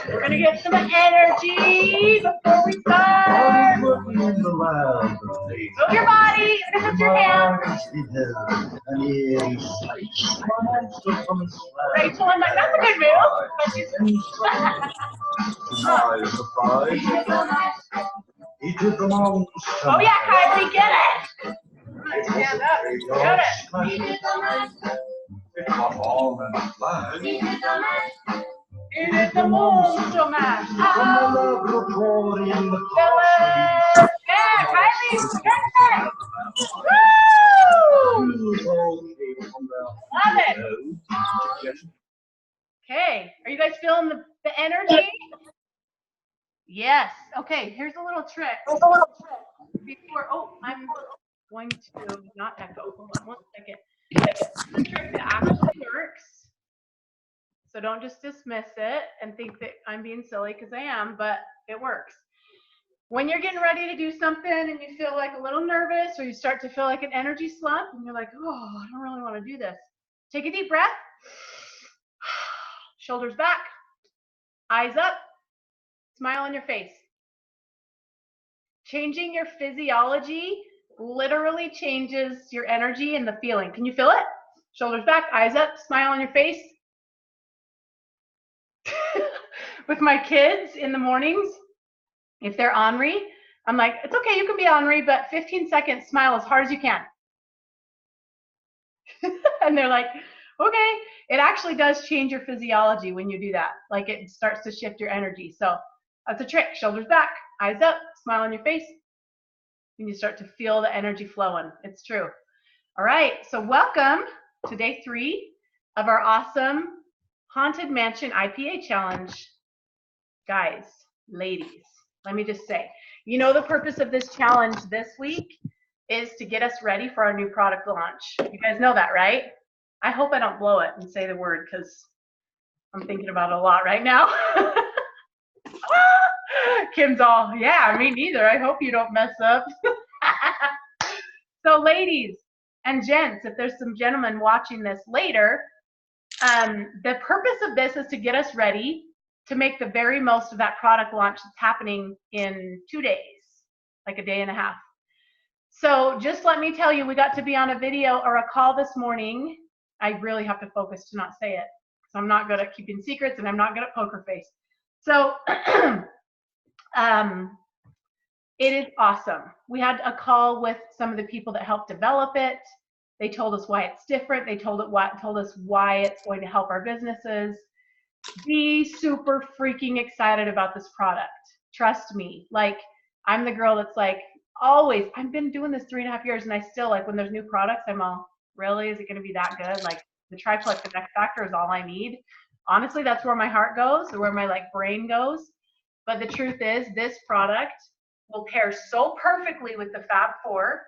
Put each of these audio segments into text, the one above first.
We're gonna get some energy before we start. Move your body, lift your hands. Rachel, I'm like, that's a good move. But she's oh yeah, Kylie, get it. Stand up. Get it. It is the monster mash. Feel it. Yeah, Kylie, get it. Woo! Love it. Okay, are you guys feeling the energy? Yes. Okay, here's a little trick. Before, oh, I'm going to not echo. Hold on one second. The trick that actually works. So don't just dismiss it and think that I'm being silly, because I am, but it works. When you're getting ready to do something and you feel like a little nervous, or you start to feel like an energy slump and you're like, oh, I don't really want to do this. Take a deep breath. Shoulders back. Eyes up. Smile on your face. Changing your physiology literally changes your energy and the feeling. Can you feel it? Shoulders back, eyes up, smile on your face. With my kids in the mornings, if they're ornery, I'm like, it's okay, you can be ornery, but 15 seconds, smile as hard as you can. And they're like, okay. It actually does change your physiology when you do that. Like, it starts to shift your energy. So that's a trick. Shoulders back, eyes up, smile on your face, and you start to feel the energy flowing. It's true. All right, so welcome to day 3 of our awesome Haunted Mansion IPA challenge. Guys, ladies, let me just say, you know, the purpose of this challenge this week is to get us ready for our new product launch. You guys know that, right? I hope I don't blow it and say the word, because I'm thinking about it a lot right now. Kim's all, yeah, me neither. I hope you don't mess up. So ladies and gents, if there's some gentlemen watching this later, the purpose of this is to get us ready to make the very most of that product launch that's happening in 2 days, like a day and a half. So just let me tell you, we got to be on a video or a call this morning. I really have to focus to not say it, because I'm not good at keeping secrets and I'm not good at poker face. So it is awesome. We had a call with some of the people that helped develop it. They told us why it's different. They told us why it's going to help our businesses. Be super freaking excited about this product. Trust me. Like, I'm the girl that's like, always, I've been doing this 3.5 years, and I still, like, when there's new products, I'm all, really? Is it going to be that good? Like, the triplex effect factor is all I need. Honestly, that's where my heart goes, or where my like brain goes. But the truth is, this product will pair so perfectly with the Fab 4,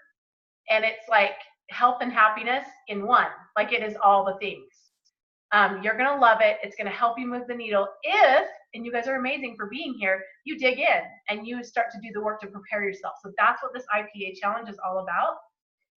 and it's like health and happiness in one. Like, it is all the things. You're gonna love it. It's gonna help you move the needle if, and you guys are amazing for being here, you dig in and you start to do the work to prepare yourself. So that's what this IPA challenge is all about,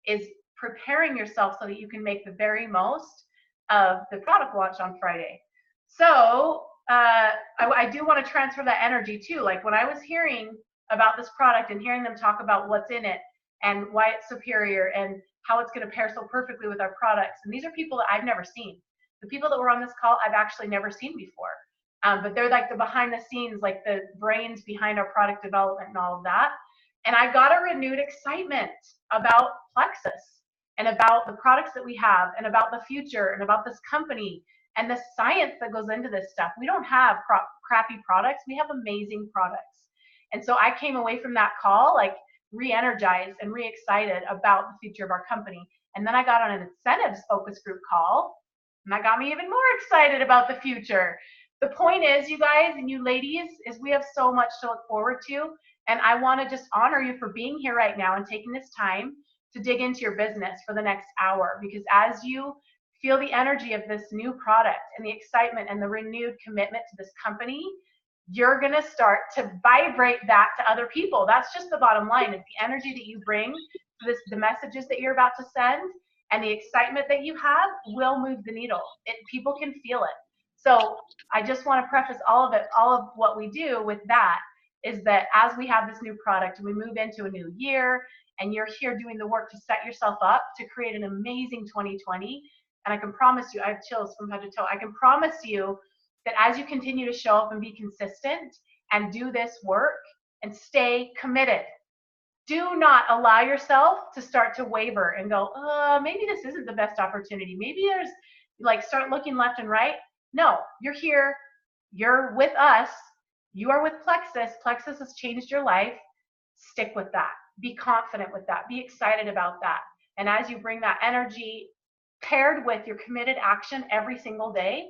is preparing yourself so that you can make the very most of the product launch on Friday. So I do want to transfer that energy too. Like, when I was hearing about this product and hearing them talk about what's in it and why it's superior and how it's going to pair so perfectly with our products, and these are people that I've never seen. The people that were on this call, I've actually never seen before. But they're like the behind the scenes, like the brains behind our product development and all of that. And I got a renewed excitement about Plexus and about the products that we have and about the future and about this company and the science that goes into this stuff. We don't have crappy products. We have amazing products. And so I came away from that call like re-energized and re-excited about the future of our company. And then I got on an incentives focus group call, and that got me even more excited about the future. The point is, you guys and you ladies, is we have so much to look forward to. And I want to just honor you for being here right now and taking this time to dig into your business for the next hour. Because as you feel the energy of this new product and the excitement and the renewed commitment to this company, you're going to start to vibrate that to other people. That's just the bottom line. It's the energy that you bring to this, the messages that you're about to send, and the excitement that you have will move the needle. People can feel it. So I just want to preface all of what we do with that is that as we have this new product and we move into a new year and you're here doing the work to set yourself up to create an amazing 2020, and I can promise you, I have chills from head to toe, I can promise you that as you continue to show up and be consistent and do this work and stay committed, do not allow yourself to start to waver and go, maybe this isn't the best opportunity. Maybe there's, like, start looking left and right. No, you're here. You're with us. You are with Plexus. Plexus has changed your life. Stick with that. Be confident with that. Be excited about that. And as you bring that energy paired with your committed action every single day,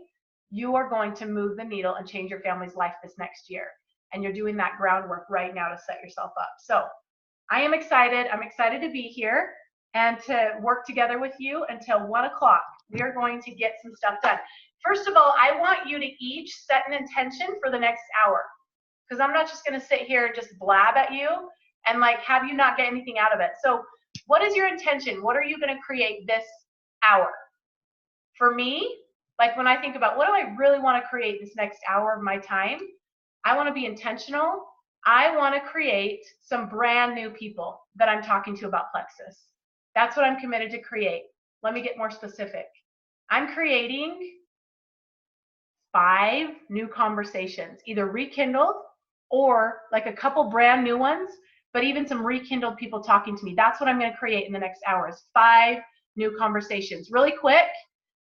you are going to move the needle and change your family's life this next year. And you're doing that groundwork right now to set yourself up. So I am excited. I'm excited to be here and to work together with you until 1 o'clock. We are going to get some stuff done. First of all, I want you to each set an intention for the next hour, because I'm not just going to sit here and just blab at you and like have you not get anything out of it. So what is your intention? What are you going to create this hour? For me, like when I think about what do I really want to create this next hour of my time, I want to be intentional. I want to create some brand new people that I'm talking to about Plexus. That's what I'm committed to create. Let me get more specific. I'm creating 5 new conversations, either rekindled or like a couple brand new ones, but even some rekindled people talking to me. That's what I'm going to create in the next hours. 5 new conversations. Really quick,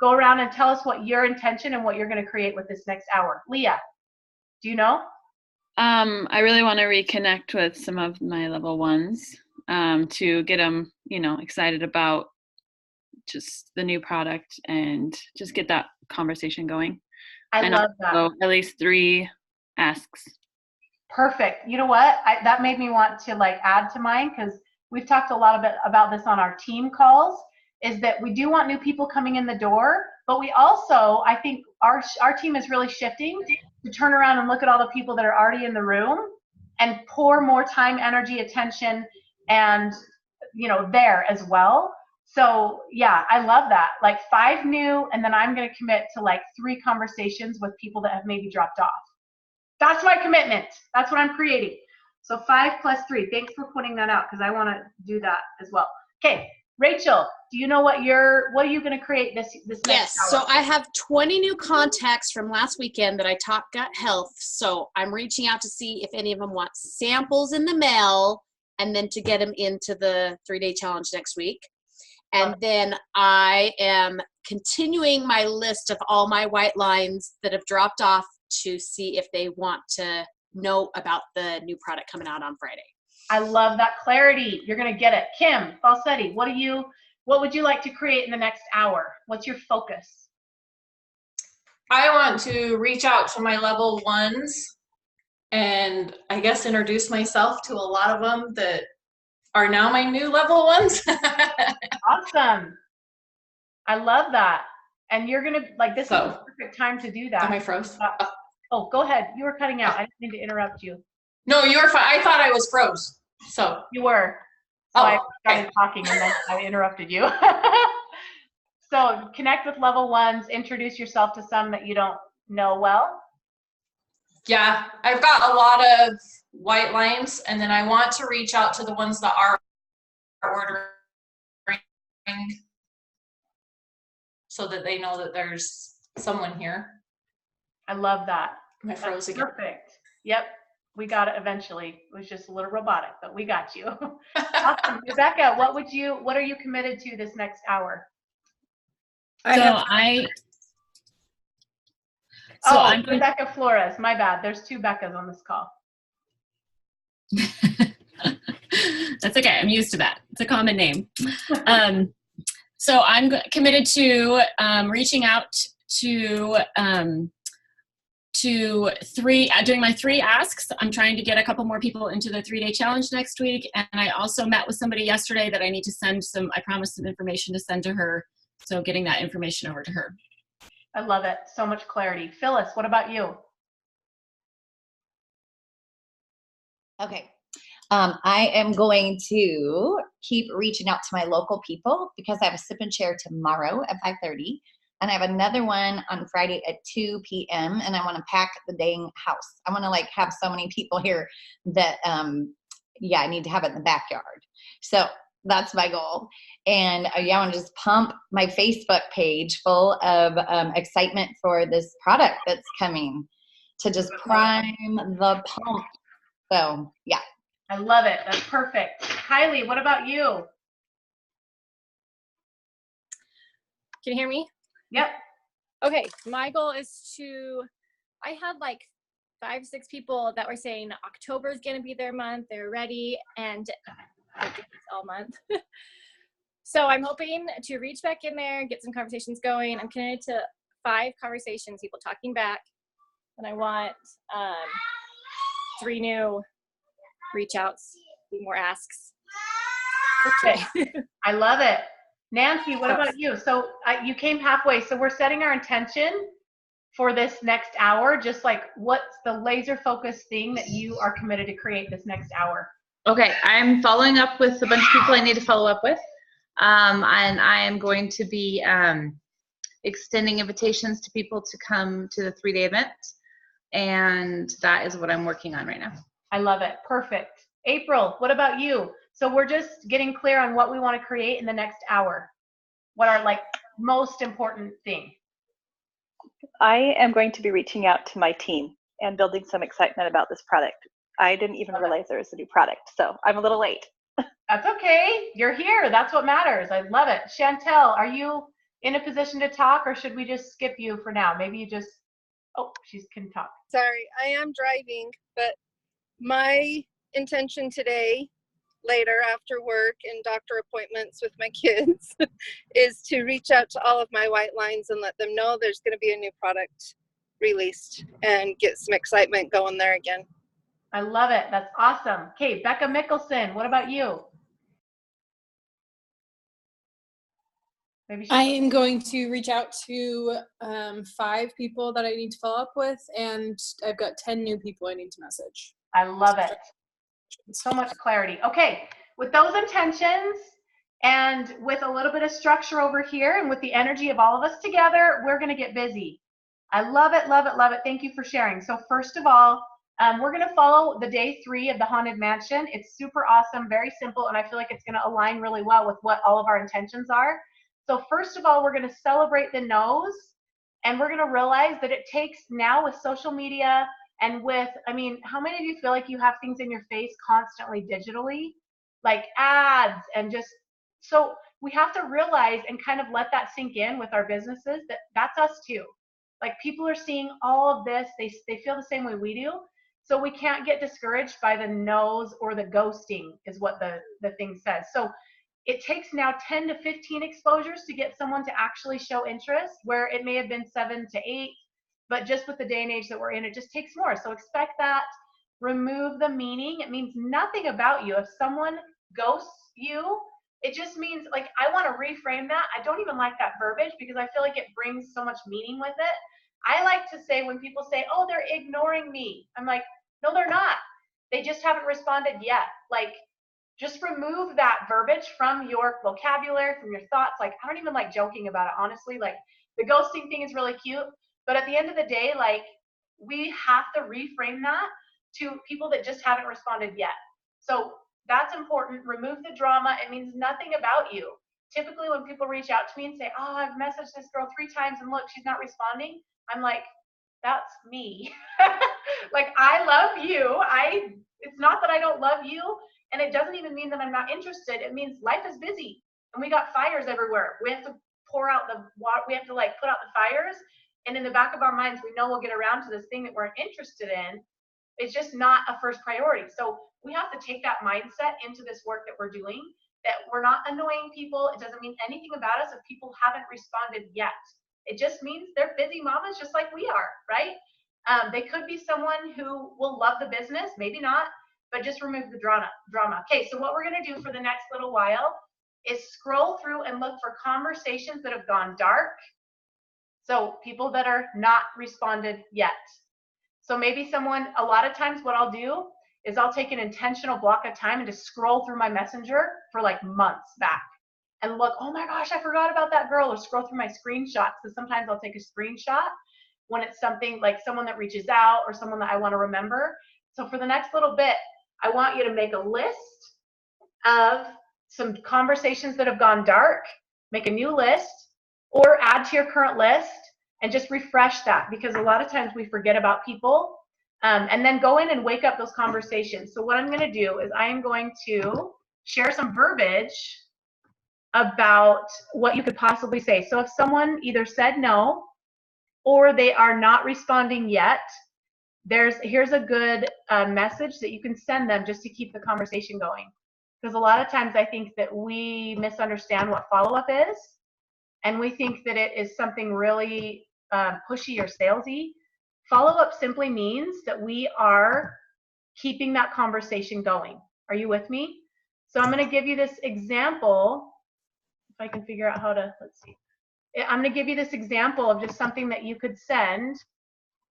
go around and tell us what your intention and what you're going to create with this next hour. Leah, do you know? I really want to reconnect with some of my level ones to get them, excited about just the new product and just get that conversation going. I love that. So at least 3 asks. Perfect. You know what? That made me want to like add to mine, because we've talked a lot about this on our team calls, is that we do want new people coming in the door, but we also, I think our team is really shifting to turn around and look at all the people that are already in the room and pour more time, energy, attention, and there as well. So yeah, I love that. Like 5 new, and then I'm going to commit to like 3 conversations with people that have maybe dropped off. That's my commitment. That's what I'm creating. So 5 plus 3. Thanks for putting that out, because I want to do that as well. Okay, Rachel, do you know what are you going to create this next hour? So I have 20 new contacts from last weekend that I taught gut health. So I'm reaching out to see if any of them want samples in the mail, and then to get them into the 3-day challenge next week. And then I am continuing my list of all my white lines that have dropped off to see if they want to know about the new product coming out on Friday. I love that clarity. You're going to get it. Kim Falsetti, what would you like to create in the next hour? What's your focus? I want to reach out to my level ones and I guess introduce myself to a lot of them that are now my new level ones. Awesome. I love that. And you're going to, like, this is the perfect time to do that. Am I froze? Oh, go ahead. You were cutting out. I didn't mean to interrupt you. No, you were fine. I thought I was froze. So you were. So I started talking and then I interrupted you. So connect with level ones, introduce yourself to some that you don't know well. Yeah, I've got a lot of white lines, and then I want to reach out to the ones that are ordering so that they know that there's someone here. I love that. Am I froze again? Perfect. Yep. We got it eventually. It was just a little robotic, but we got you. Awesome. Rebecca, what are you committed to this next hour? Rebecca Flores. My bad. There's 2 Beccas on this call. That's okay. I'm used to that. It's a common name. So I'm committed to reaching out to 3, doing my 3 asks. I'm trying to get a couple more people into the 3-day challenge next week. And I also met with somebody yesterday that I need to send I promised some information to send to her. So getting that information over to her. I love it. So much clarity. Phyllis, what about you? Okay. I am going to keep reaching out to my local people because I have a sip and share tomorrow at 5:30. And I have another one on Friday at 2 p.m. And I want to pack the dang house. I want to like have so many people here that, I need to have it in the backyard. So that's my goal. And I want to just pump my Facebook page full of excitement for this product that's coming to just prime the pump. So yeah. I love it. That's perfect. Kylie, what about you? Can you hear me? Yep. Okay, my goal is I had like 5, 6 people that were saying October is going to be their month. They're ready, and it's all month. So I'm hoping to reach back in there, get some conversations going. I'm committed to 5 conversations, people talking back, and I want 3 new reach outs, more asks. Okay. I love it. Nancy, what about you? So you came halfway. So we're setting our intention for this next hour. Just like, what's the laser focused thing that you are committed to create this next hour? Okay, I'm following up with a bunch of people I need to follow up with. And I am going to be extending invitations to people to come to the 3-day event. And that is what I'm working on right now. I love it. Perfect. April, what about you? So we're just getting clear on what we want to create in the next hour. What are like most important thing? I am going to be reaching out to my team and building some excitement about this product. I didn't even realize there was a new product, so I'm a little late. That's okay. You're here. That's what matters. I love it. Chantel, are you in a position to talk, or should we just skip you for now? Maybe you just, she can talk. Sorry, I am driving, but my intention today, later after work and doctor appointments with my kids, is to reach out to all of my white lines and let them know there's going to be a new product released and get some excitement going there again. I love it. That's awesome. Okay, Becca Mickelson, what about you? Maybe I am going to reach out to 5 people that I need to follow up with, and I've got 10 new people I need to message. I love it. So much clarity. Okay, with those intentions and with a little bit of structure over here and with the energy of all of us together, we're going to get busy. I love it, love it, love it. Thank you for sharing. So first of all, we're going to follow the day 3 of the Haunted Mansion. It's super awesome, very simple, and I feel like it's going to align really well with what all of our intentions are. So first of all, we're going to celebrate the no's, and we're going to realize that it takes now with social media and with, I mean, how many of you feel like you have things in your face constantly digitally, like ads and just, so we have to realize and kind of let that sink in with our businesses that that's us too. Like people are seeing all of this, they feel the same way we do. So we can't get discouraged by the no's or the ghosting is what the thing says. So it takes now 10 to 15 exposures to get someone to actually show interest, where it may have been 7 to 8, but just with the day and age that we're in, it just takes more. So expect that. Remove the meaning. It means nothing about you. If someone ghosts you, it just means, like, I want to reframe that. I don't even like that verbiage because I feel like it brings so much meaning with it. I like to say when people say, oh, they're ignoring me, I'm like, no, they're not. They just haven't responded yet. Like, just remove that verbiage from your vocabulary, from your thoughts. Like, I don't even like joking about it, honestly. Like, the ghosting thing is really cute, but at the end of the day, like, we have to reframe that to people that just haven't responded yet. So that's important. Remove the drama. It means nothing about you. Typically, when people reach out to me and say, oh, I've messaged this girl 3 times and look, she's not responding, I'm like, that's me. Like, I love you. It's not that I don't love you. And it doesn't even mean that I'm not interested. It means life is busy and we got fires everywhere. We have to pour out the water. We have to like put out the fires. And in the back of our minds, we know we'll get around to this thing that we're interested in. It's just not a first priority. So we have to take that mindset into this work that we're doing, that we're not annoying people. It doesn't mean anything about us if people haven't responded yet. It just means they're busy mamas just like we are, right? They could be someone who will love the business, maybe not, but just remove the drama. Okay, so what we're gonna do for the next little while is scroll through and look for conversations that have gone dark. So people that are not responded yet. So maybe someone, a lot of times what I'll do is I'll take an intentional block of time and just scroll through my messenger for like months back and look, oh my gosh, I forgot about that girl, or scroll through my screenshots, because sometimes I'll take a screenshot when it's something like someone that reaches out or someone that I want to remember. So for the next little bit, I want you to make a list of some conversations that have gone dark, make a new list, or add to your current list and just refresh that, because a lot of times we forget about people, and then go in and wake up those conversations. So what I'm going to do is I am going to share some verbiage about what you could possibly say. So if someone either said no or they are not responding yet, here's a good message that you can send them just to keep the conversation going. Because a lot of times I think that we misunderstand what follow-up is, and we think that it is something really pushy or salesy. Follow-up simply means that we are keeping that conversation going. Are you with me? So I'm going to give you this example. If I can figure out how to, let's see. I'm going to give you this example of just something that you could send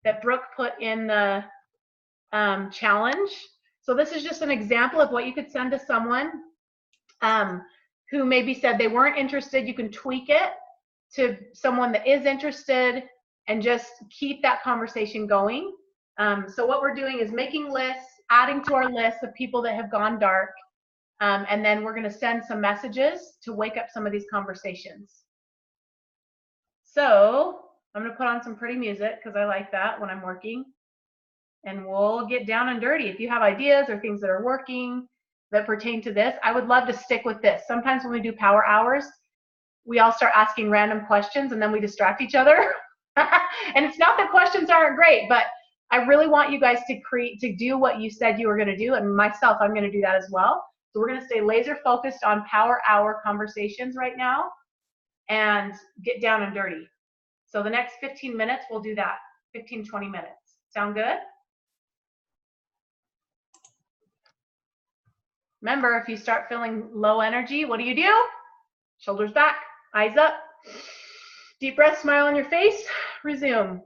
that Brooke put in the challenge. So this is just an example of what you could send to someone who maybe said they weren't interested. You can tweak it to someone that is interested and just keep that conversation going. So what we're doing is making lists, adding to our list of people that have gone dark, and then we're going to send some messages to wake up some of these conversations. So I'm going to put on some pretty music because I like that when I'm working. And we'll get down and dirty. If you have ideas or things that are working that pertain to this, I would love to stick with this. Sometimes when we do power hours, we all start asking random questions and then we distract each other. And it's not that questions aren't great, but I really want you guys to do what you said you were going to do. And myself, I'm going to do that as well. So we're going to stay laser focused on power hour conversations right now and get down and dirty. So the next 15 minutes, we'll do that. 15, 20 minutes. Sound good? Remember, if you start feeling low energy, what do? Shoulders back, eyes up, deep breath, smile on your face, resume.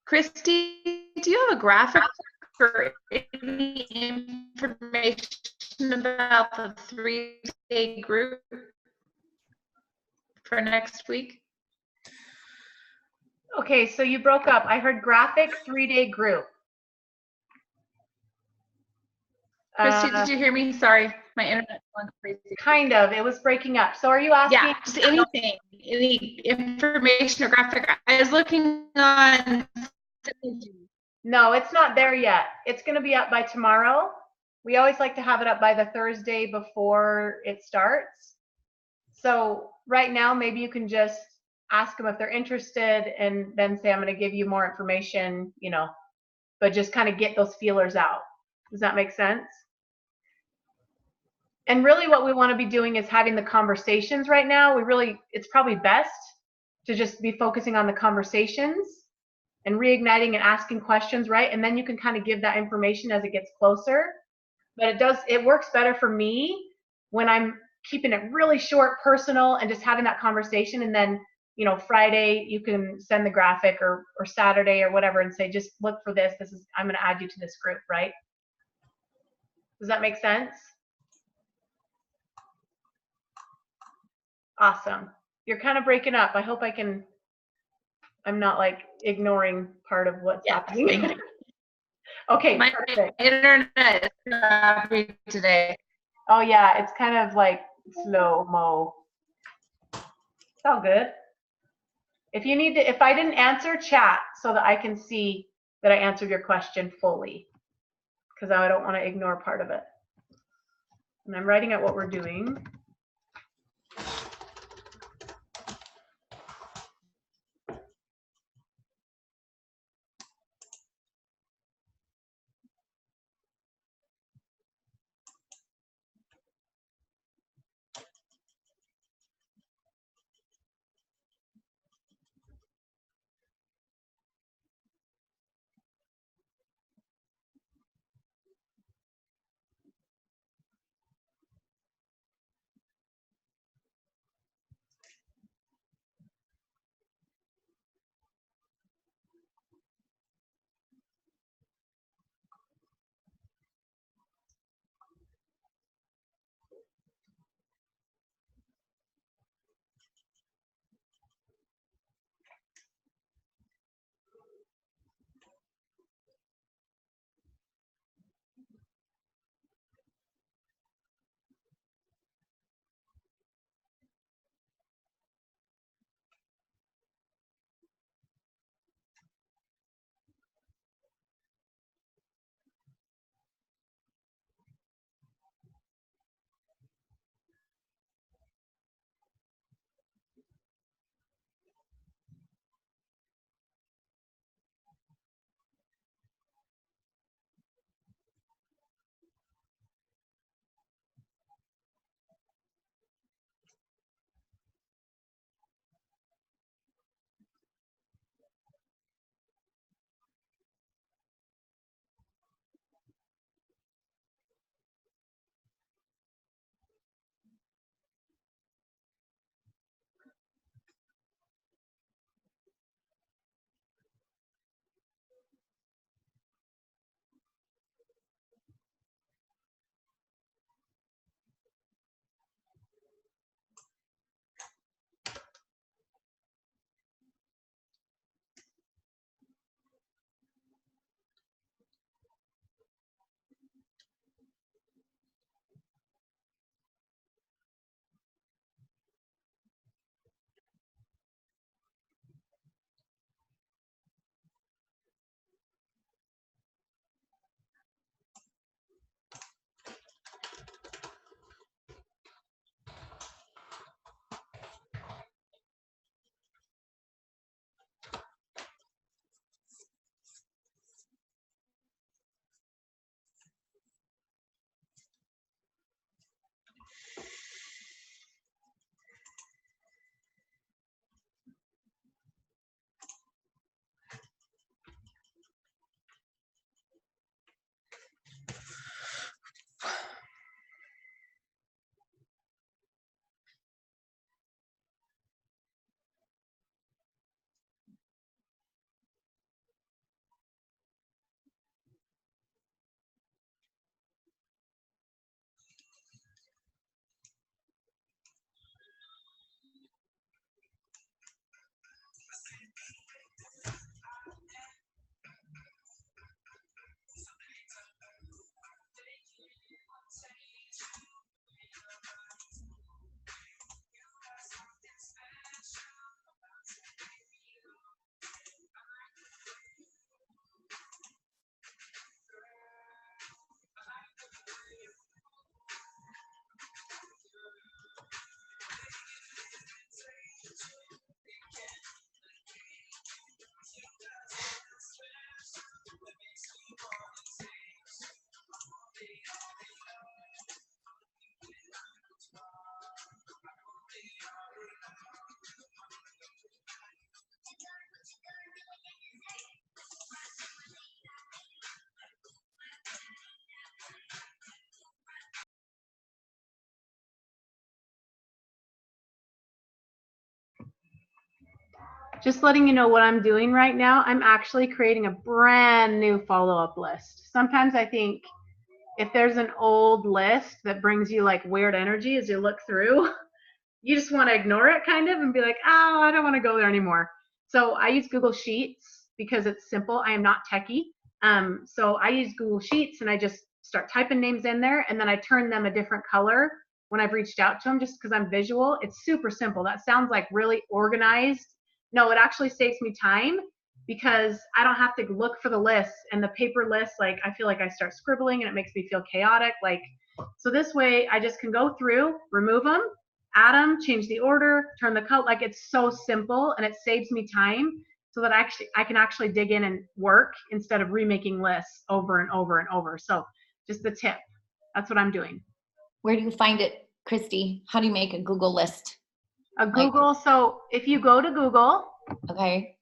Christy, do you have a graphic or any information about the 3-day group for next week? Okay, so you broke up. I heard graphic 3-day group. Christy, did you hear me? Sorry, my internet went crazy. Kind of. It was breaking up. So are you asking? Yeah, just anything, any information or graphic. I was looking on. No, it's not there yet. It's going to be up by tomorrow. We always like to have it up by the Thursday before it starts. So right now, maybe you can just ask them if they're interested and then say, I'm going to give you more information, you know, but just kind of get those feelers out. Does that make sense? And really what we want to be doing is having the conversations right now. It's probably best to just be focusing on the conversations and reigniting and asking questions, right? And then you can kind of give that information as it gets closer. But it works better for me when I'm keeping it really short, personal, and just having that conversation. And then, you know, Friday you can send the graphic, or Saturday or whatever, and say, just look for this. I'm going to add you to this group, right? Does that make sense? Awesome. You're kind of breaking up. I hope I'm not like ignoring part of what's happening. Okay, My perfect. internet is crappy today. Oh yeah, it's kind of like slow-mo. It's all good. If you need to, if I didn't answer, chat so that I can see that I answered your question fully, because I don't want to ignore part of it. And I'm writing out what we're doing. Just letting you know what I'm doing right now. I'm actually creating a brand new follow-up list. Sometimes I think if there's an old list that brings you like weird energy as you look through, you just want to ignore it kind of and be like, oh, I don't want to go there anymore. So I use Google Sheets because it's simple. I am not techie. So I use Google Sheets and I just start typing names in there and then I turn them a different color when I've reached out to them just because I'm visual. It's super simple. That sounds like really organized. No, it actually saves me time because I don't have to look for the lists and the paper lists. Like I feel like I start scribbling and it makes me feel chaotic. Like, so this way I just can go through, remove them, add them, change the order, turn the color. Like it's so simple and it saves me time so that I can actually dig in and work instead of remaking lists over and over and over. So just the tip. That's what I'm doing. Where do you find it, Christy? How do you make a Google list? A Google, so if you go to Google, Okay.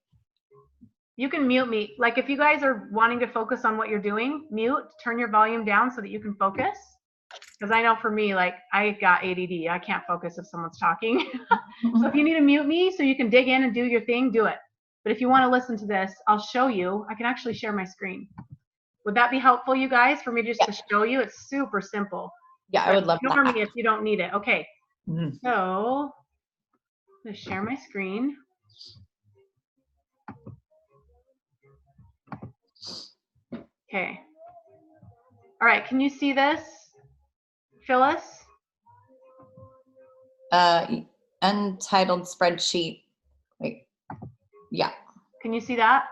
you can mute me. Like if you guys are wanting to focus on what you're doing, mute, turn your volume down so that you can focus. Because I know for me, like I got ADD. I can't focus if someone's talking. So if you need to mute me so you can dig in and do your thing, do it. But if you want to listen to this, I'll show you. I can actually share my screen. Would that be helpful, you guys, for me just to show you? It's super simple. Yeah, I would love Ignore that. me if you don't need it. Okay. Mhm. So I'm going to share my screen. Okay. All right. Can you see this, Phyllis? Untitled spreadsheet. Wait. Yeah. Can you see that?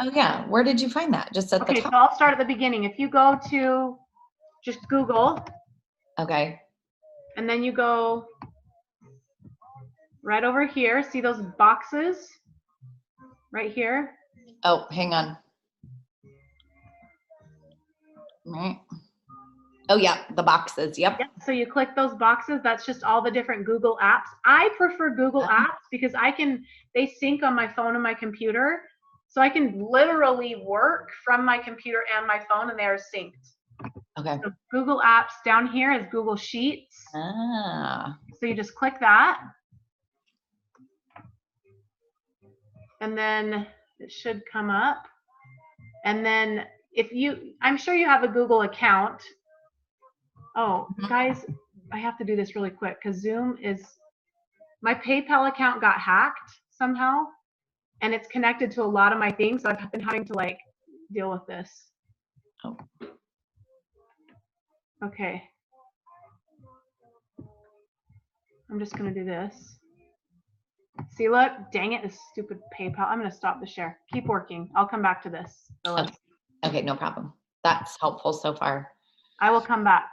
Oh yeah. Where did you find that? Just at the Okay, top. so I'll start at the beginning. If you go to just Google, Okay. and then you go right over here, see those boxes right here? Oh, hang on. Right. Oh yeah, the boxes. Yep. Yep. So you click those boxes. That's just all the different Google apps. I prefer Google apps because they sync on my phone and my computer. So I can literally work from my computer and my phone and they are synced. Okay. So Google Apps down here is Google Sheets. Ah. So you just click that. And then it should come up. And then I'm sure you have a Google account. Oh, guys, I have to do this really quick because my PayPal account got hacked somehow and it's connected to a lot of my things. So I've been having to like deal with this. Oh. Okay. I'm just going to do this. See, look, dang it, this stupid PayPal. I'm going to stop the share. Keep working. I'll come back to this. Okay, no problem. That's helpful so far. I will come back.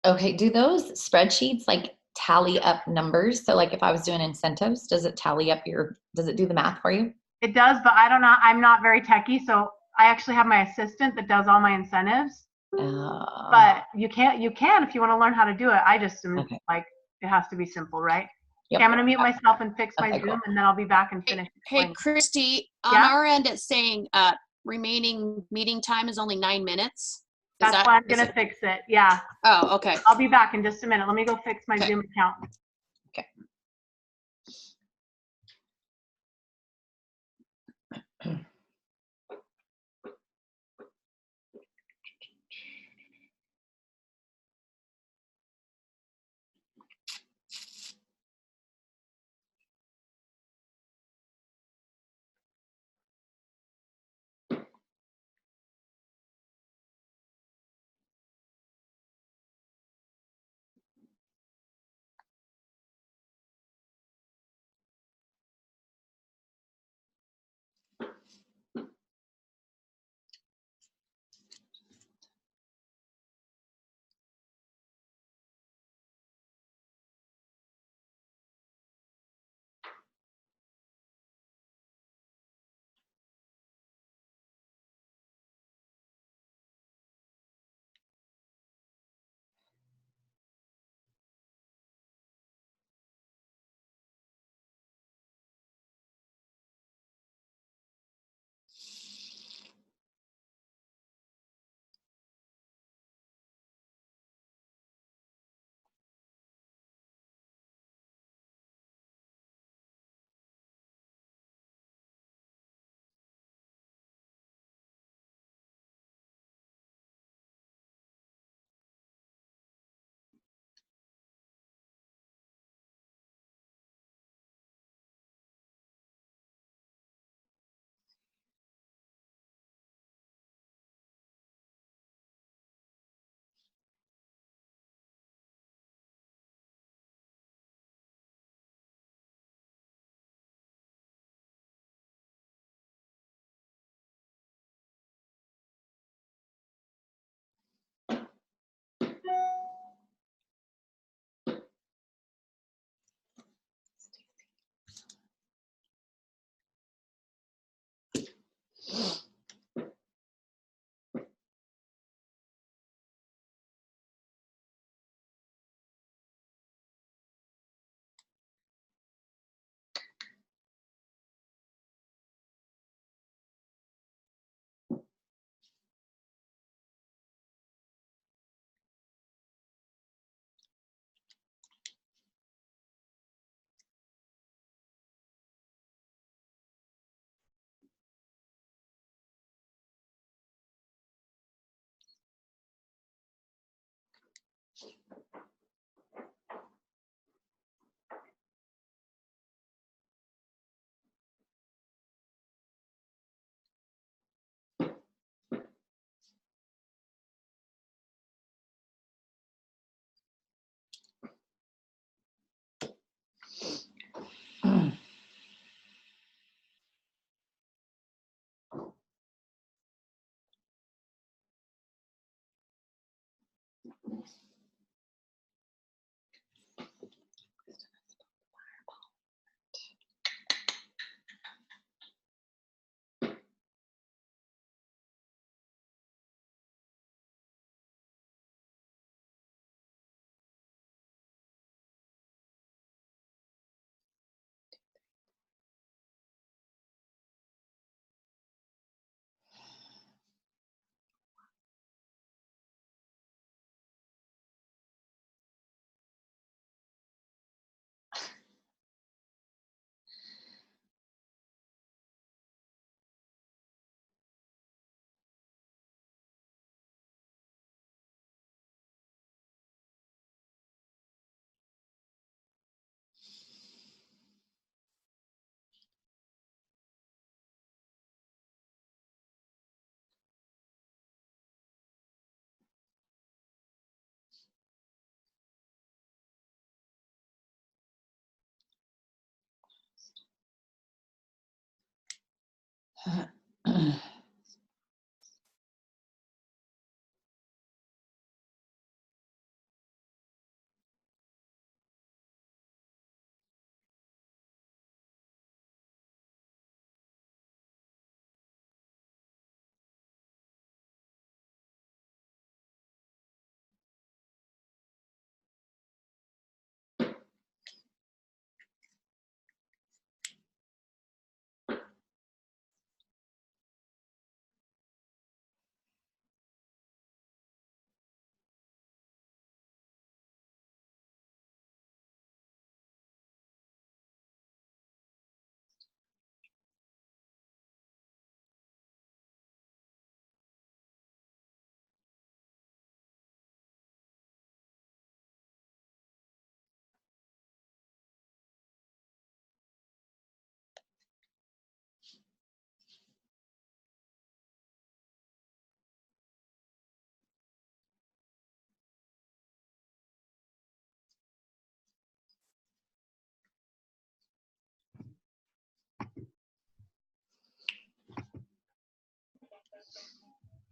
Okay, do those spreadsheets like tally up numbers? So like if I was doing incentives, does it do the math for you? It does, but I don't know. I'm not very techie, so I actually have my assistant that does all my incentives. But you can if you want to learn how to do it. I just am like, it has to be simple, right? Yep. Okay, I'm going to mute myself and fix my Okay, Zoom, cool. and then I'll be back and finish. Hey, Christy, on Yeah? our end, it's saying remaining meeting time is only 9 minutes. That's why I'm going to fix it. Yeah. Oh, okay. I'll be back in just a minute. Let me go fix my Zoom account. Okay.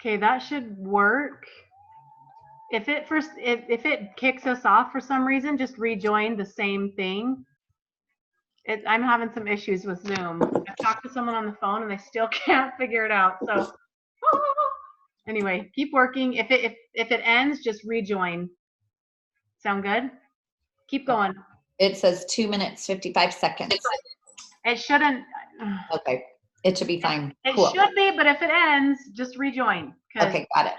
Okay, that should work. If it kicks us off for some reason, just rejoin the same thing. I'm having some issues with Zoom. I've talked to someone on the phone and they still can't figure it out. So anyway, keep working. If it ends, just rejoin. Sound good? Keep going. It says 2 minutes, 55 seconds. It shouldn't. Okay. It should be fine. It Cool. should be, but if it ends, just rejoin. Okay, got it.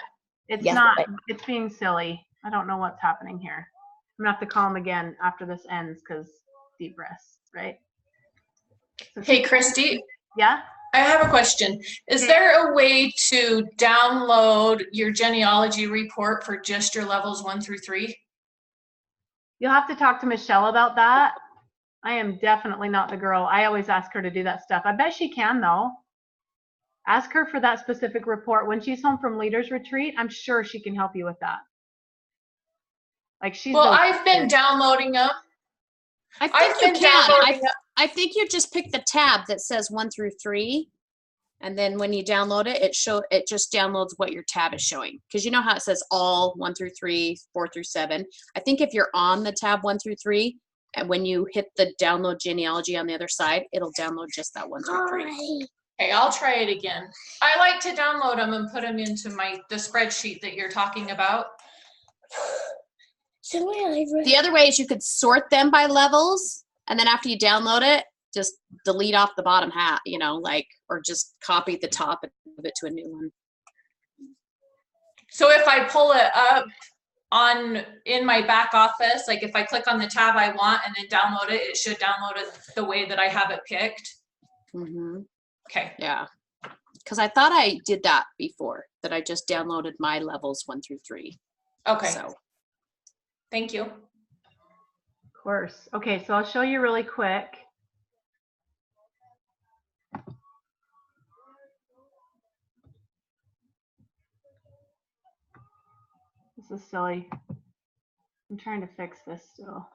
It's Yes, not. okay. It's being silly. I don't know what's happening here. I'm gonna have to call him again after this ends because deep breaths, right? So Hey, Christy. Yeah? I have a question. Is there a way to download your genealogy report for just your levels 1 through 3? You'll have to talk to Michelle about that. I am definitely not the girl. I always ask her to do that stuff. I bet she can though. Ask her for that specific report. When she's home from Leaders Retreat, I'm sure she can help you with that. Like she's Well, I've been downloading them. I think you can. I think you just pick the tab that says 1 through 3, and then when you download it, it just downloads what your tab is showing. Because you know how it says all 1 through 3, 4 through 7. I think if you're on the tab 1 through 3, and when you hit the download genealogy on the other side, it'll download just that 1 through 3. Okay, I'll try it again. I like to download them and put them into the spreadsheet that you're talking about. The other way is you could sort them by levels, and then after you download it, just delete off the bottom half, or just copy the top and move it to a new one. So if I pull it up in my back office, like if I click on the tab I want and then download it, it should download it the way that I have it picked. Mm-hmm. Okay. Yeah. Because I thought I did that before, that I just downloaded my levels 1 through 3. Okay. So. Thank you. Of course. Okay, so I'll show you really quick. This is silly. I'm trying to fix this still.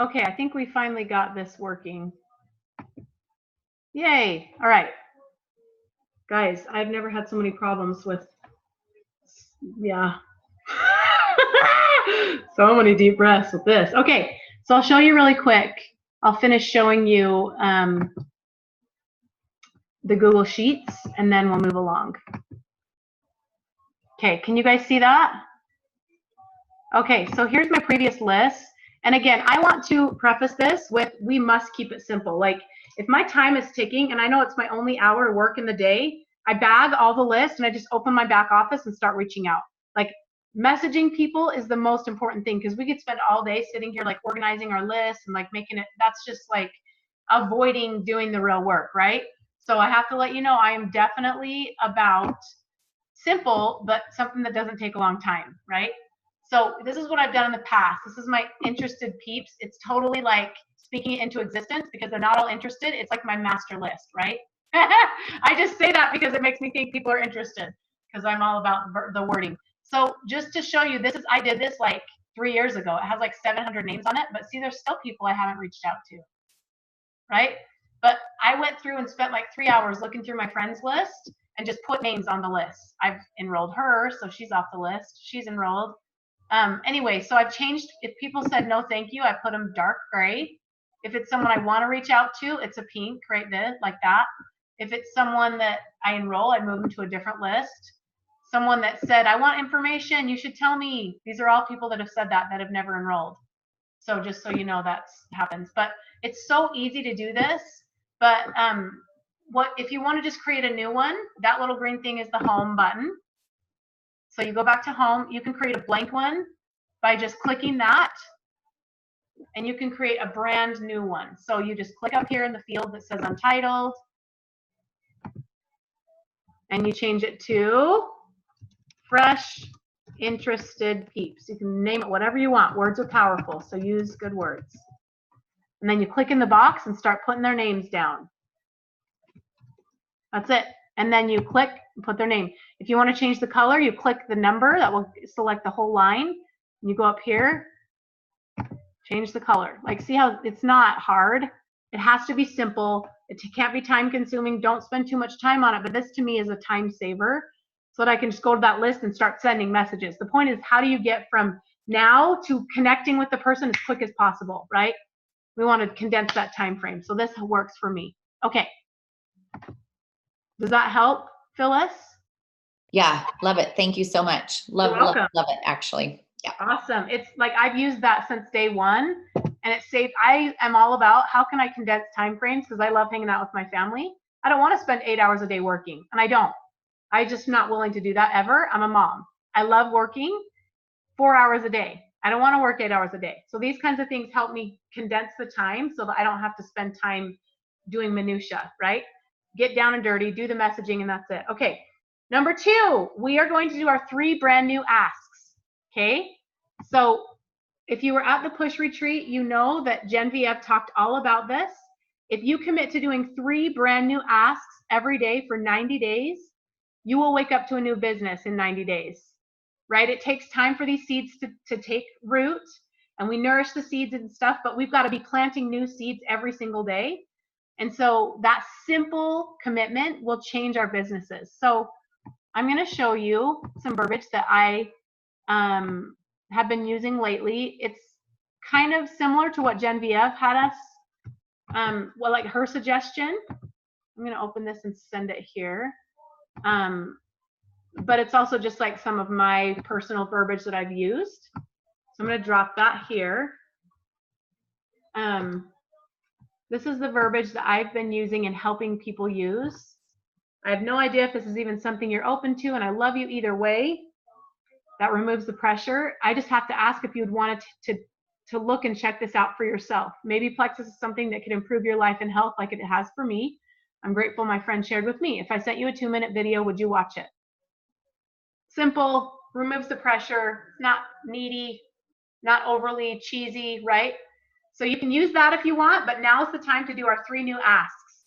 Okay, I think we finally got this working. Yay. All right. Guys, I've never had so many problems with, yeah. So many deep breaths with this. Okay, so I'll show you really quick. I'll finish showing you the Google Sheets, and then we'll move along. Okay, can you guys see that? Okay, so here's my previous list. And again, I want to preface this with, we must keep it simple. Like, if my time is ticking and I know it's my only hour to work in the day, I bag all the lists and I just open my back office and start reaching out. Like, messaging people is the most important thing, because we could spend all day sitting here like organizing our list and like making it, that's just like avoiding doing the real work, right? So I have to let you know, I am definitely about simple, but something that doesn't take a long time, right? So this is what I've done in the past. This is my interested peeps. It's totally like speaking it into existence, because they're not all interested. It's like my master list, right? I just say that because it makes me think people are interested, because I'm all about the wording. So just to show you, this is, I did this like 3 years ago. It has like 700 names on it, but see, there's still people I haven't reached out to, right? But I went through and spent like 3 hours looking through my friends list and just put names on the list. I've enrolled her, so she's off the list. She's enrolled. Anyway, so I've changed. If people said no thank you, I put them dark gray. If it's someone I want to reach out to, it's a pink, right there, like that. If it's someone that I enroll, I move them to a different list. Someone that said, I want information, you should tell me. These are all people that have said that have never enrolled. So just so you know, that happens. But it's so easy to do this. But what if you want to just create a new one, that little green thing is the home button. So you go back to home, you can create a blank one by just clicking that, and you can create a brand new one. So you just click up here in the field that says untitled, and you change it to fresh interested peeps. You can name it whatever you want. Words are powerful, so use good words. And then you click in the box and start putting their names down. That's it. And then you click and put their name. If you want to change the color, you click the number that will select the whole line. And you go up here, change the color. Like, see how it's not hard? It has to be simple. It can't be time consuming. Don't spend too much time on it. But this to me is a time saver, so that I can just go to that list and start sending messages. The point is, how do you get from now to connecting with the person as quick as possible, right? We want to condense that time frame. So this works for me. Okay. Does that help, Phyllis? Yeah, love it. Thank you so much. Love it, actually. Yeah. Awesome. It's like I've used that since day one, and it's saved. I am all about how can I condense time frames, because I love hanging out with my family. I don't want to spend 8 hours a day working, and I don't. I'm just not willing to do that ever. I'm a mom. I love working 4 hours a day. I don't want to work 8 hours a day. So these kinds of things help me condense the time so that I don't have to spend time doing minutia, right? Get down and dirty, do the messaging, and that's it. Okay. Number 2, we are going to do our 3 brand new asks. Okay. So if you were at the push retreat, you know that Genevieve talked all about this. If you commit to doing 3 brand new asks every day for 90 days, you will wake up to a new business in 90 days, right? It takes time for these seeds to take root, and we nourish the seeds and stuff, but we've got to be planting new seeds every single day. And so that simple commitment will change our businesses. So I'm going to show you some verbiage that I have been using lately. It's kind of similar to what Genevieve had us, well, like her suggestion. I'm going to open this and send it here. But it's also just like some of my personal verbiage that I've used. So I'm going to drop that here. This is the verbiage that I've been using and helping people use. I have no idea if this is even something you're open to, and I love you either way. That removes the pressure. I just have to ask if you'd want to look and check this out for yourself. Maybe Plexus is something that could improve your life and health like it has for me. I'm grateful my friend shared with me. If I sent you a 2-minute video, would you watch it? Simple, removes the pressure, not needy, not overly cheesy, right? So you can use that if you want, but now's the time to do our 3 new asks.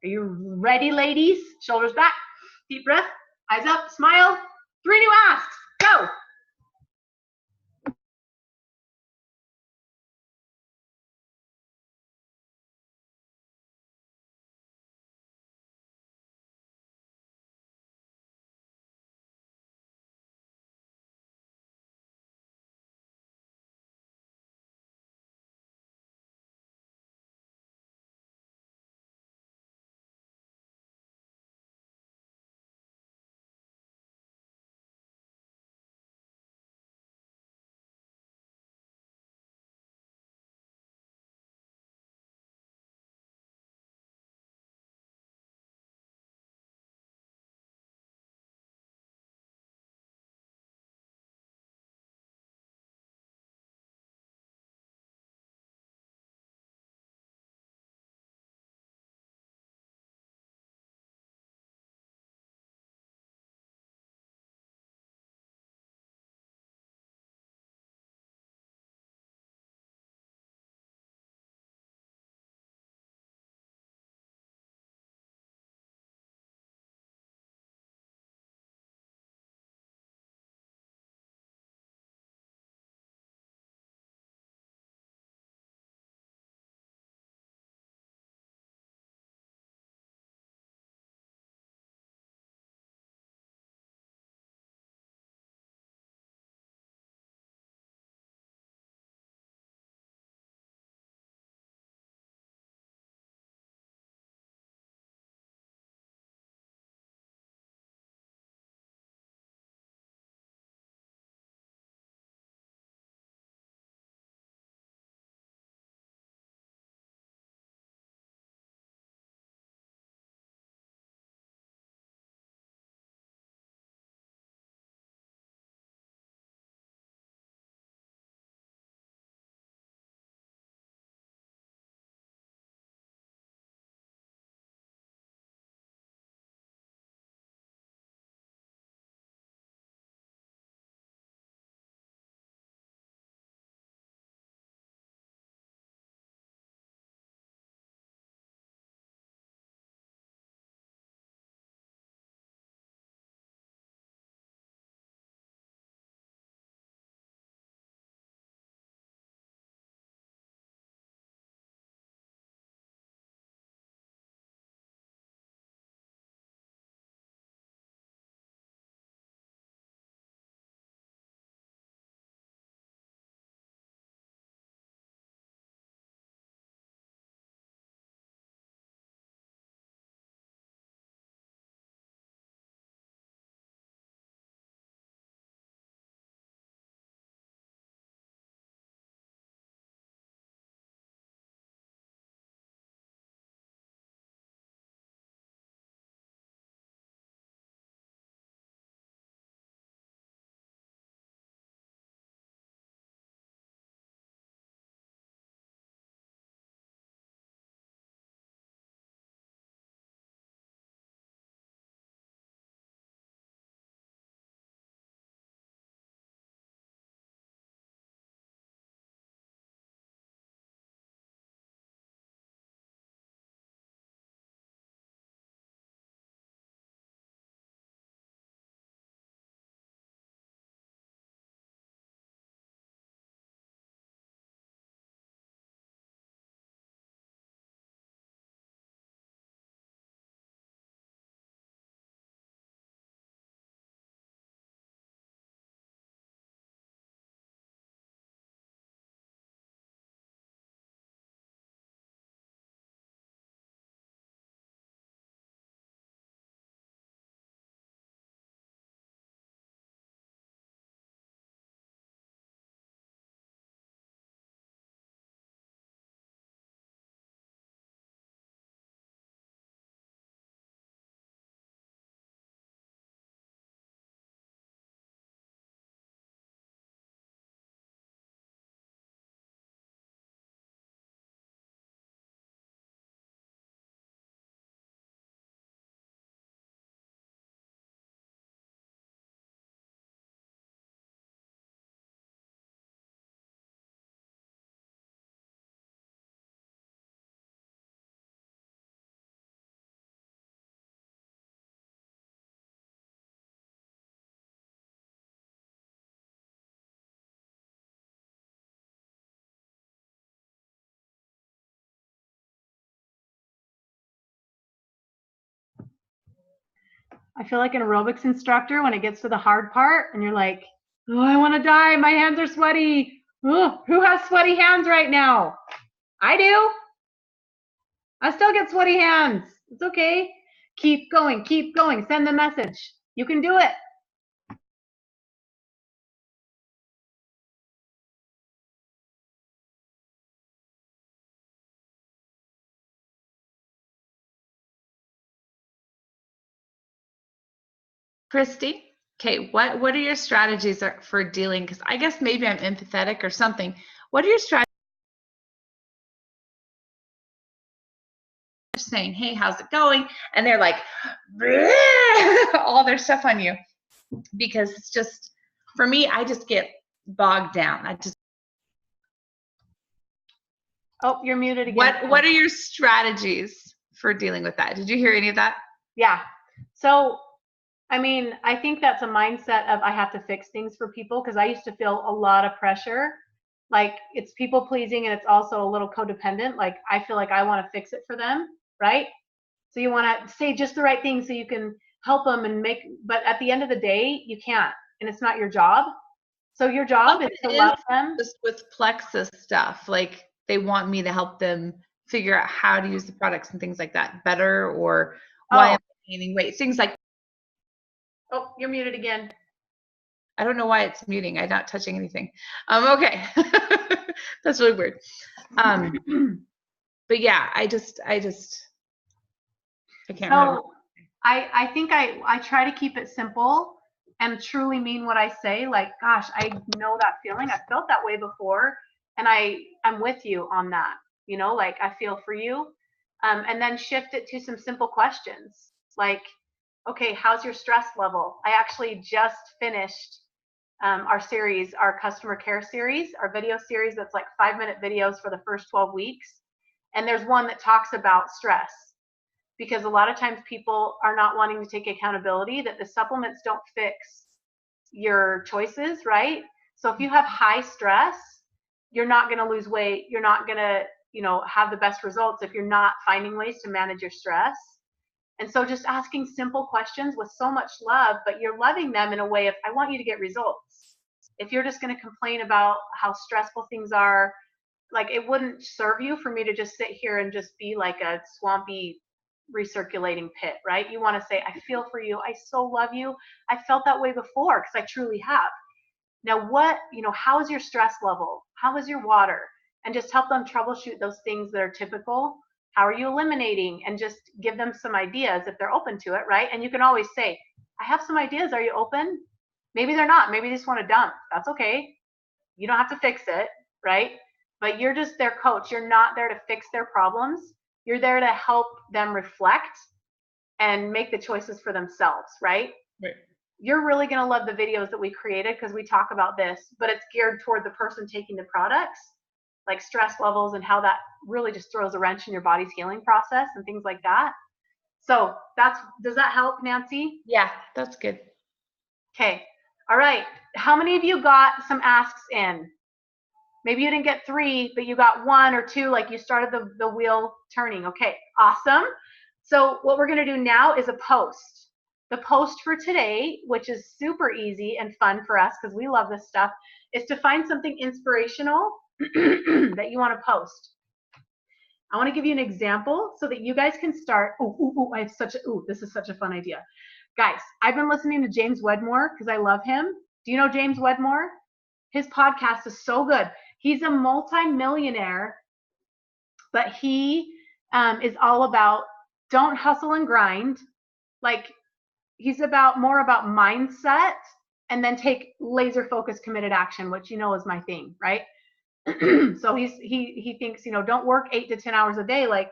Are you ready, ladies? Shoulders back, deep breath, eyes up, smile. 3 new asks, go. I feel like an aerobics instructor when it gets to the hard part and you're like, oh, I want to die. My hands are sweaty. Oh, who has sweaty hands right now? I do. I still get sweaty hands. It's okay. Keep going. Keep going. Send the message. You can do it. Christy, okay, what are your strategies for dealing? Because I guess maybe I'm empathetic or something. What are your strategies saying, hey, how's it going? And they're like, all their stuff on you. Because it's just, for me, I just get bogged down. Oh, you're muted again. What are your strategies for dealing with that? Did you hear any of that? Yeah. So, I mean, I think that's a mindset of I have to fix things for people, because I used to feel a lot of pressure. Like, it's people pleasing and it's also a little codependent. Like, I feel like I want to fix it for them, right? So you want to say just the right thing so you can help them and make, but at the end of the day, you can't, and it's not your job. So your job is to love them. Just with Plexus stuff, like they want me to help them figure out how to use the products and things like that better, or why I'm gaining weight, things like. Oh, you're muted again. I don't know why it's muting. I'm not touching anything. Okay. That's really weird. But yeah, I can't remember. I think I try to keep it simple and truly mean what I say. Like, gosh, I know that feeling. I felt that way before, and I'm with you on that. You know, like, I feel for you. And then shift it to some simple questions. Like, okay, how's your stress level? I actually just finished our series, our customer care series, our video series that's like 5-minute videos for the first 12 weeks. And there's one that talks about stress, because a lot of times people are not wanting to take accountability that the supplements don't fix your choices, right? So if you have high stress, you're not going to lose weight. You're not going to, have the best results if you're not finding ways to manage your stress. And so just asking simple questions with so much love, but you're loving them in a way of, I want you to get results. If you're just going to complain about how stressful things are, like, it wouldn't serve you for me to just sit here and just be like a swampy recirculating pit, right? You want to say, I feel for you. I so love you. I felt that way before, because I truly have. Now, how is your stress level? How is your water? And just help them troubleshoot those things that are typical. How are you eliminating? And just give them some ideas if they're open to it, right? And you can always say, I have some ideas. Are you open? Maybe they're not. Maybe they just want to dump. That's okay. You don't have to fix it, right? But you're just their coach. You're not there to fix their problems. You're there to help them reflect and make the choices for themselves, right? Right. You're really going to love the videos that we created, because we talk about this, but it's geared toward the person taking the products, like stress levels and how that really just throws a wrench in your body's healing process and things like that. So does that help, Nancy? Yeah, that's good. Okay. All right. How many of you got some asks in? Maybe you didn't get 3, but you got 1 or 2, like you started the wheel turning. Okay, awesome. So what we're going to do now is a post. The post for today, which is super easy and fun for us because we love this stuff, is to find something inspirational that you want to post. I want to give you an example so that you guys can start. This is such a fun idea. Guys, I've been listening to James Wedmore because I love him. Do you know James Wedmore? His podcast is so good. He's a multi-millionaire, but he is all about don't hustle and grind. Like, he's more about mindset, and then take laser focused committed action, which is my thing, right? So he thinks, don't work 8 to 10 hours a day. Like,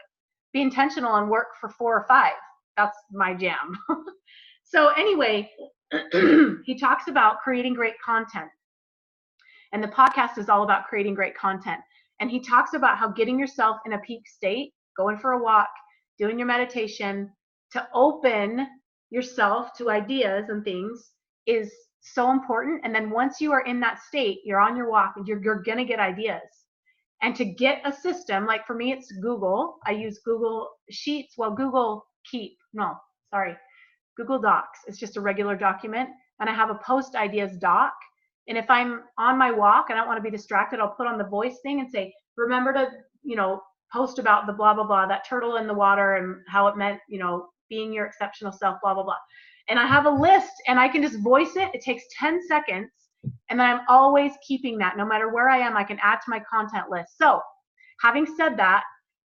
be intentional and work for 4 or 5. That's my jam. So anyway, he talks about creating great content. And the podcast is all about creating great content. And he talks about how getting yourself in a peak state, going for a walk, doing your meditation, to open yourself to ideas and things is so important. And then once you are in that state, you're on your walk, and you're going to get ideas. And to get a system, like for me, it's Google. I use Google Sheets. Well, Google Keep. No, sorry. Google Docs. It's just a regular document. And I have a post ideas doc. And if I'm on my walk and I don't want to be distracted, I'll put on the voice thing and say, remember to, post about the blah, blah, blah, that turtle in the water and how it meant, being your exceptional self, blah, blah, blah. And I have a list and I can just voice it. It takes 10 seconds. And then I'm always keeping that. No matter where I am, I can add to my content list. So having said that,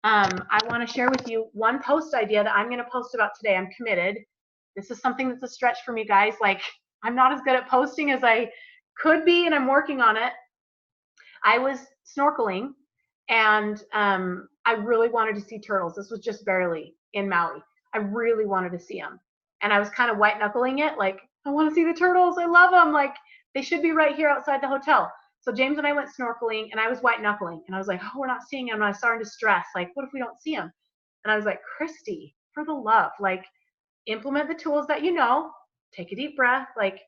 I want to share with you one post idea that I'm going to post about today. I'm committed. This is something that's a stretch for me, guys. Like, I'm not as good at posting as I could be, and I'm working on it. I was snorkeling, and I really wanted to see turtles. This was just barely in Maui. I really wanted to see them. And I was kind of white knuckling it, like, I want to see the turtles. I love them. Like, they should be right here outside the hotel. So James and I went snorkeling, and I was white knuckling. And I was like, oh, we're not seeing them. And I was starting to stress, like, what if we don't see them? And I was like, Christy, for the love, like, implement the tools that you know, take a deep breath, like,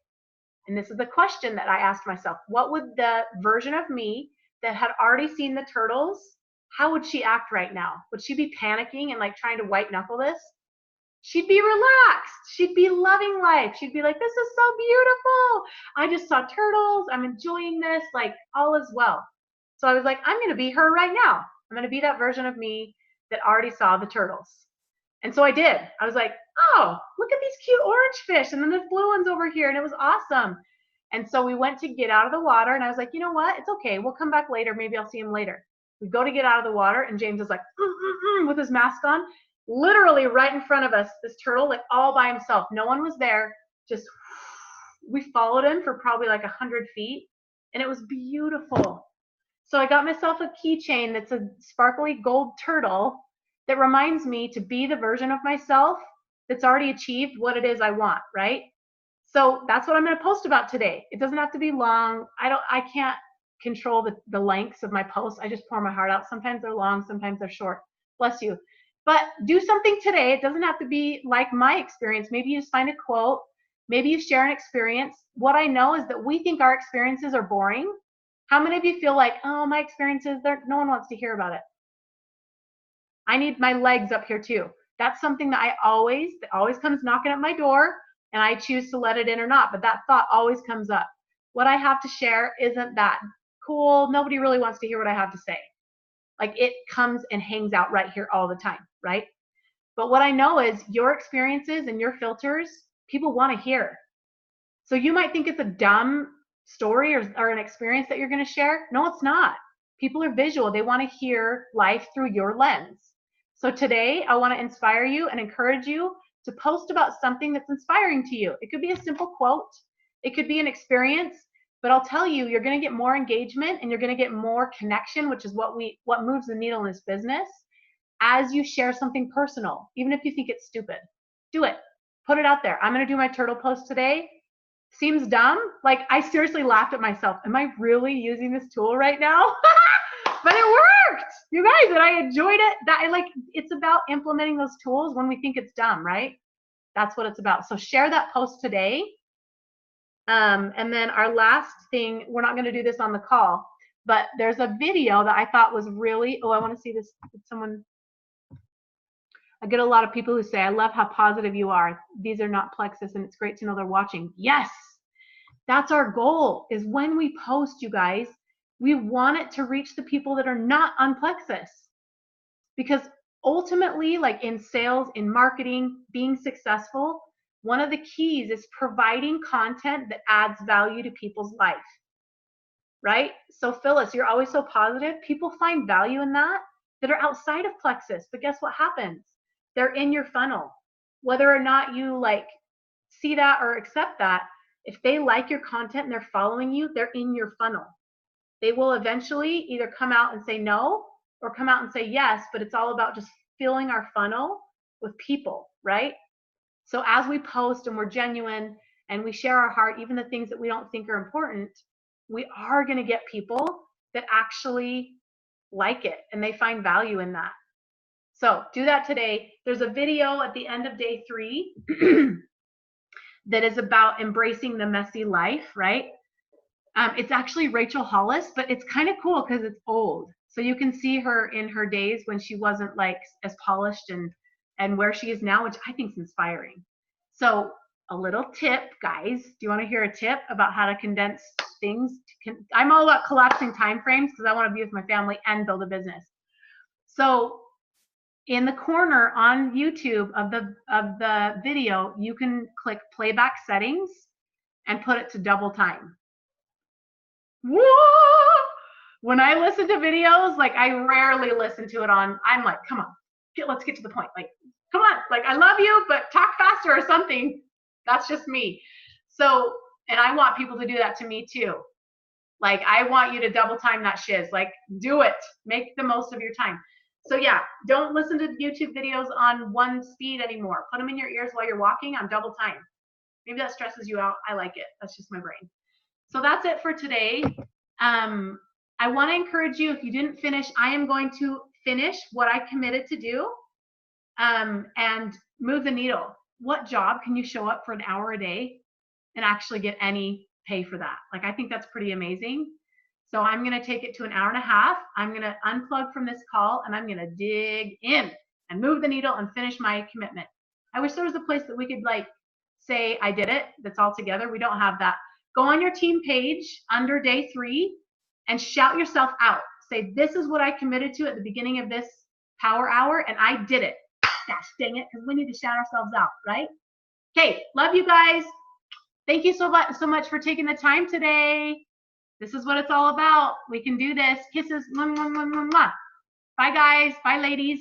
and this is the question that I asked myself, what would the version of me that had already seen the turtles, how would she act right now? Would she be panicking and like trying to white knuckle this? She'd be relaxed. She'd be loving life. She'd be like, this is so beautiful. I just saw turtles. I'm enjoying this. Like, all is well. So I was like, I'm going to be her right now. I'm going to be that version of me that already saw the turtles. And so I did. I was like, oh, look at these cute orange fish. And then there's blue ones over here. And it was awesome. And so we went to get out of the water. And I was like, you know what? It's okay. We'll come back later. Maybe I'll see him later. We go to get out of the water. And James is like, with his mask on. Literally right in front of us, this turtle, like all by himself. No one was there. Just, we followed him for probably like 100 feet. And it was beautiful. So I got myself a keychain that's a sparkly gold turtle that reminds me to be the version of myself that's already achieved what it is I want, right? So that's what I'm going to post about today. It doesn't have to be long. I can't control the lengths of my posts. I just pour my heart out. Sometimes they're long, sometimes they're short. Bless you. But do something today. It doesn't have to be like my experience. Maybe you just find a quote. Maybe you share an experience. What I know is that we think our experiences are boring. How many of you feel like, oh, my experiences, no one wants to hear about it? I need my legs up here too. That's something that always comes knocking at my door, and I choose to let it in or not. But that thought always comes up. What I have to share isn't that cool. Nobody really wants to hear what I have to say. Like, it comes and hangs out right here all the time, right? But what I know is your experiences and your filters, people want to hear. So you might think it's a dumb story or an experience that you're going to share. No, it's not. People are visual. They want to hear life through your lens. So today, I want to inspire you and encourage you to post about something that's inspiring to you. It could be a simple quote. It could be an experience. But I'll tell you, you're going to get more engagement and you're going to get more connection, which is what moves the needle in this business, as you share something personal, even if you think it's stupid. Do it. Put it out there. I'm going to do my turtle post today. Seems dumb. Like, I seriously laughed at myself. Am I really using this tool right now? But it worked, you guys, and I enjoyed it. It's about implementing those tools when we think it's dumb, right? That's what it's about. So share that post today. And then our last thing, we're not going to do this on the call, but there's a video that I thought was really, I want to see this. I get a lot of people who say, I love how positive you are. These are not plexus, and it's great to know they're watching. Yes, that's our goal, is when we post, you guys, we want it to reach the people that are not on plexus. Because ultimately, like in sales, in marketing, being successful, one of the keys is providing content that adds value to people's life, right? So Phyllis, you're always so positive. People find value in that are outside of plexus. But guess what happens? They're in your funnel. Whether or not you like see that or accept that, if they like your content and they're following you, they're in your funnel. They will eventually either come out and say no or come out and say yes, but it's all about just filling our funnel with people, right? So as we post and we're genuine and we share our heart, even the things that we don't think are important, we are going to get people that actually like it and they find value in that. So do that today. There's a video at the end of day 3 that is about embracing the messy life, right? It's actually Rachel Hollis, but it's kind of cool because it's old. So you can see her in her days when she wasn't like as polished and where she is now, which I think is inspiring. So a little tip, guys. Do you want to hear a tip about how to condense things? I'm all about collapsing time frames because I want to be with my family and build a business. So in the corner on YouTube of the video, you can click playback settings and put it to double time. Whoa! When I listen to videos, like I rarely listen to it on, I'm like, come on, let's get to the point. Like, come on, like I love you, but talk faster or something. That's just me. So, and I want people to do that to me too. Like I want you to double time that shiz. Like do it, make the most of your time. So yeah, don't listen to YouTube videos on one speed anymore. Put them in your ears while you're walking on double time. Maybe that stresses you out. I like it. That's just my brain. So that's it for today. I want to encourage you, if you didn't finish, I am going to finish what I committed to do and move the needle. What job can you show up for an hour a day and actually get any pay for that? Like, I think that's pretty amazing. So I'm going to take it to an hour and a half. I'm going to unplug from this call and I'm going to dig in and move the needle and finish my commitment. I wish there was a place that we could like say, I did it. That's all together. We don't have that. Go on your team page under day 3 and shout yourself out. Say, this is what I committed to at the beginning of this power hour, and I did it. Gosh dang it, because we need to shout ourselves out, right? Okay, love you guys. Thank you so much for taking the time today. This is what it's all about. We can do this. Kisses. Mwah, mwah, mwah, mwah, mwah. Bye, guys. Bye, ladies.